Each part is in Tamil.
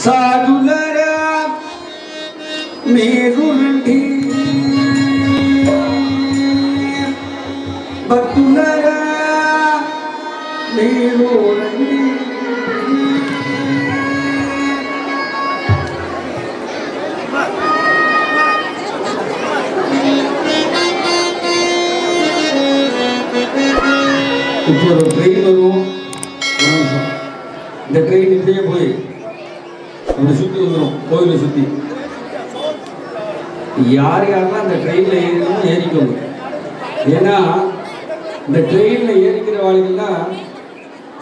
సాధులరా మీరు రండి, భక్తులరా మీరు రండి. இப்போ ஒரு ட்ரெயின் வரும். இந்த ட்ரெயின் இப்படியே போய் அப்படி சுற்றி வந்துடும், கோயிலை சுற்றி. யார் யாரெல்லாம் இந்த ட்ரெயினில் ஏறிக்கணும் ஏறிக்கணும். ஏன்னா இந்த ட்ரெயினில் ஏறிக்கிற வாழ்க்கெல்லாம்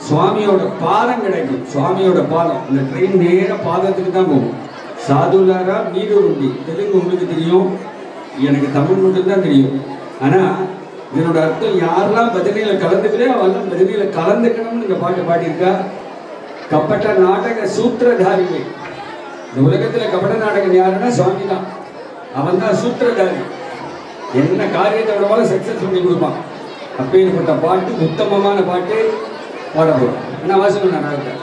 சுவாமியோட பாதம் கிடைக்கும். சுவாமியோட பாதம் இந்த ட்ரெயின் நேர பாதத்துக்கு தான் போகும். சாதுலாரா நீடுருண்டி தெலுங்கு உங்களுக்கு தெரியும், எனக்கு தமிழ் மட்டும்தான் தெரியும். ஆனால் இதனோட அர்த்தம் யாரெல்லாம் பஜனையில் கலந்துக்கிறேன் அவெல்லாம் பஜனையில் கலந்துக்கணும்னு இந்த பாட்டு பாடியிருக்கா. கப்பட்ட நாடக சூத்திரதாரிகள். இந்த உலகத்தில் கபட நாடகம் யாருன்னா சுவாமி தான். அவன் தான் சூத்திரதாரி. என்ன காரியத்தை விடவாலும் சக்சஸ் பண்ணி கொடுப்பான். அப்பேற்பட்ட பாட்டு உத்தமமான பாட்டு பாடப்போம். என்ன வாசகம் நான் நாடகத்தை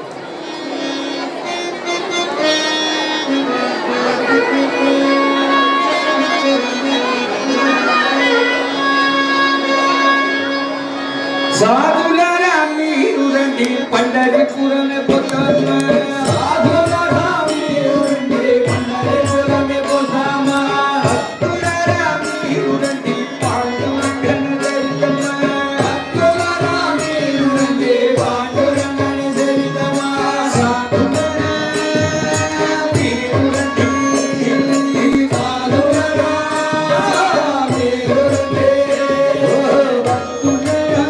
సాధులరా మీరు రండి పండరిపురమే పోతామా. సాధులరా మీరు రండి పండరిపురమే పోతామా. భక్తులరా మీరు రండి పాండురంగను దరితమా. భక్తులరా మీరు రండి పాండురంగను దరితమా. సాధులరా మీరు రండి, సాధులరా మీరు రండి, భక్తులరా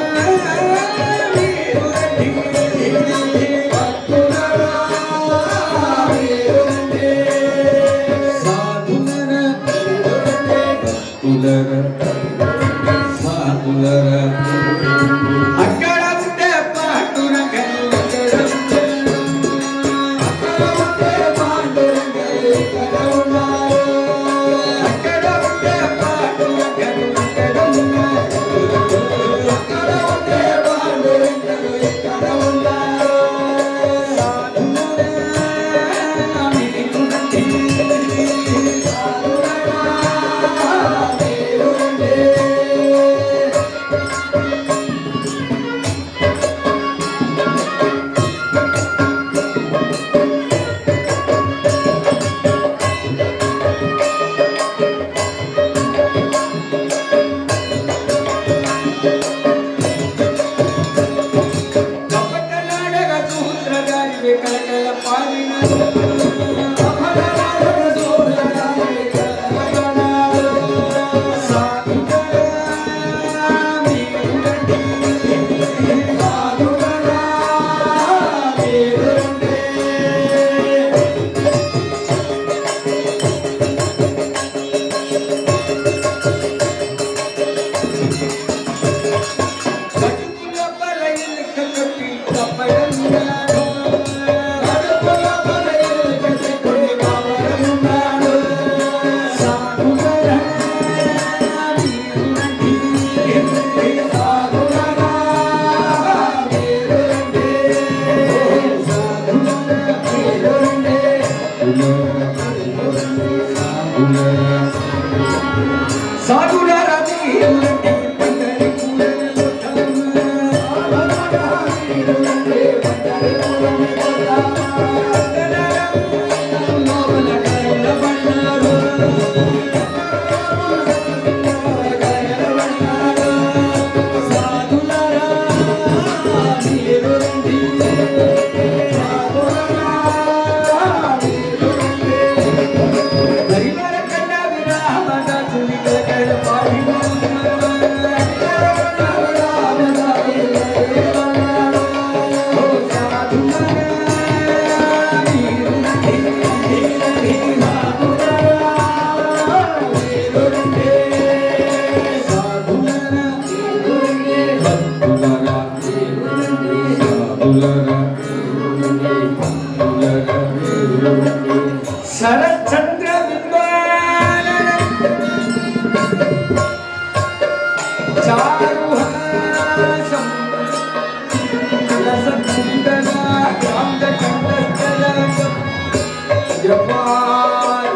जपा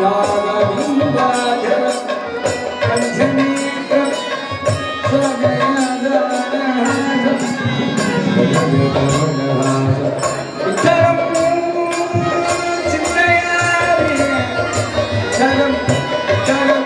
राघविंदाधर कंचनेत्र इतरम चिंतयामि चरम चरम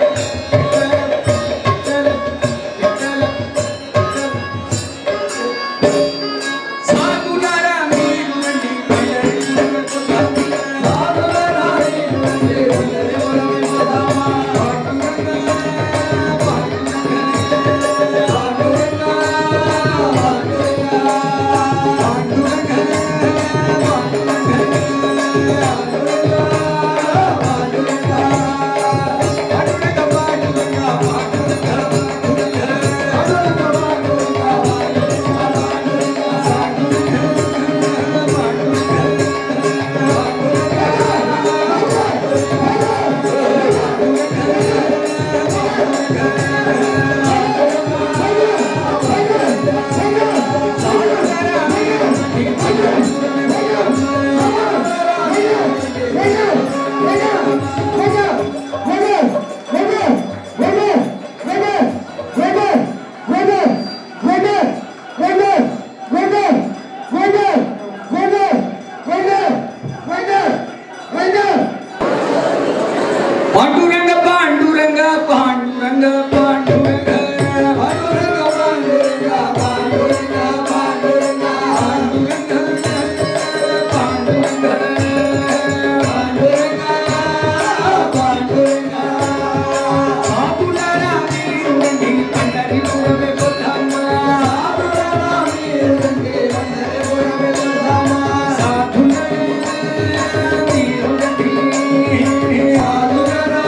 पांडुरंग पांडुरंग पांडुरंग पांडुरंग पांडुरंग पांडुरंग पांडुरंग पांडुरंग पांडुरंग पांडुरंग पांडुरंग साधुनारा वीरुंडी पंढरीपुरमे बधामा साधुनारा वीरुंडी पंढरीपुरमे बधामा साधुनारा वीरुंडी साधुनारा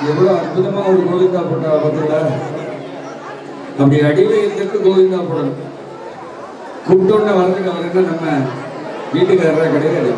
எவ்வளோ அற்புதமா ஒரு கோவிந்தா போட்டா பார்த்தீங்களா? அப்படி அடிவயத்துக்கு கோவிந்தா போடணும். கூப்பிட்டோன்னு வர்றதுக்கு அவர் என்ன நம்ம வீட்டுக்காரராக கிடையாது.